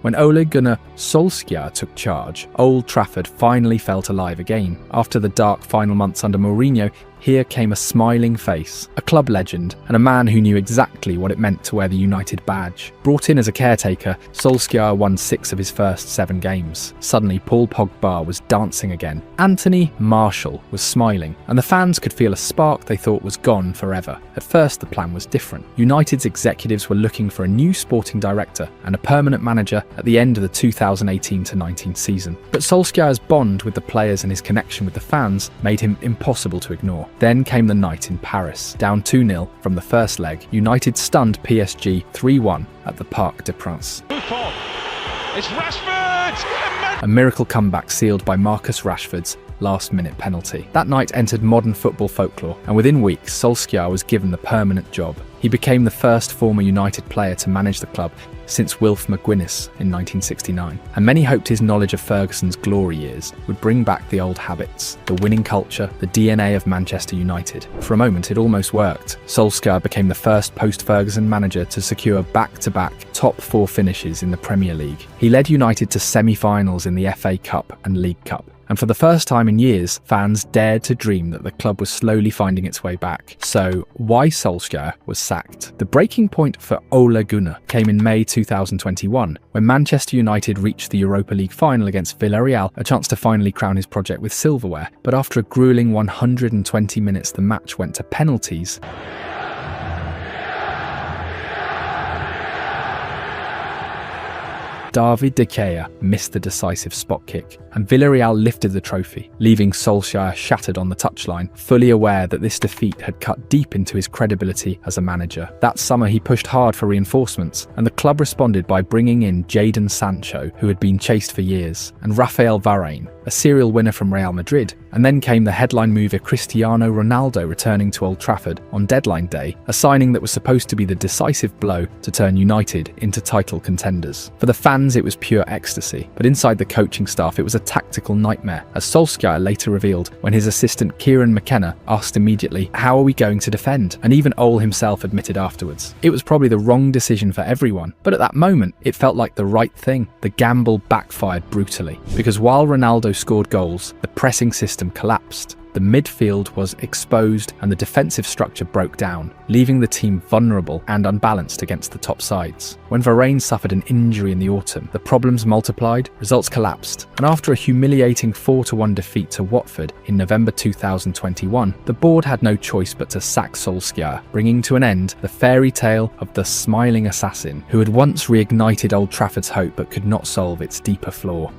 When Ole Gunnar Solskjaer took charge, Old Trafford finally felt alive again. After the dark final months under Mourinho, here came a smiling face, a club legend, and a man who knew exactly what it meant to wear the United badge. Brought in as a caretaker, Solskjaer won 6 of his first 7 games. Suddenly, Paul Pogba was dancing again. Anthony Martial was smiling, and the fans could feel a spark they thought was gone forever. At first, the plan was different. United's executives were looking for a new sporting director and a permanent manager at the end of the 2018-19 season. But Solskjaer's bond with the players and his connection with the fans made him impossible to ignore. Then came the night in Paris. Down 2-0 from the first leg, United stunned PSG 3-1 at the Parc des Princes. It's Rashford! A miracle comeback sealed by Marcus Rashford's last-minute penalty. That night entered modern football folklore, and within weeks, Solskjaer was given the permanent job. He became the first former United player to manage the club since Wilf McGuinness in 1969, and many hoped his knowledge of Ferguson's glory years would bring back the old habits, the winning culture, the DNA of Manchester United. For a moment, it almost worked. Solskjaer became the first post-Ferguson manager to secure back-to-back top 4 finishes in the Premier League. He led United to semi-finals in the FA Cup and League Cup. And for the first time in years, fans dared to dream that the club was slowly finding its way back. So, why Solskjaer was sacked? The breaking point for Ole Gunnar came in May 2021, when Manchester United reached the Europa League final against Villarreal, a chance to finally crown his project with silverware. But after a grueling 120 minutes, the match went to penalties. David De Gea missed the decisive spot kick, and Villarreal lifted the trophy, leaving Solskjaer shattered on the touchline, fully aware that this defeat had cut deep into his credibility as a manager. That summer he pushed hard for reinforcements, and the club responded by bringing in Jadon Sancho, who had been chased for years, and Raphael Varane, a serial winner from Real Madrid. And then came the headline mover Cristiano Ronaldo returning to Old Trafford on deadline day, a signing that was supposed to be the decisive blow to turn United into title contenders. For the fans, it was pure ecstasy, but inside the coaching staff, it was a tactical nightmare, as Solskjaer later revealed when his assistant Kieran McKenna asked immediately, "How are we going to defend?" And even Ole himself admitted afterwards. It was probably the wrong decision for everyone, but at that moment, it felt like the right thing. The gamble backfired brutally, because while Ronaldo scored goals, the pressing system collapsed. The midfield was exposed and the defensive structure broke down, leaving the team vulnerable and unbalanced against the top sides. When Varane suffered an injury in the autumn, the problems multiplied, results collapsed, and after a humiliating 4-1 defeat to Watford in November 2021, the board had no choice but to sack Solskjaer, bringing to an end the fairy tale of the smiling assassin who had once reignited Old Trafford's hope but could not solve its deeper flaw.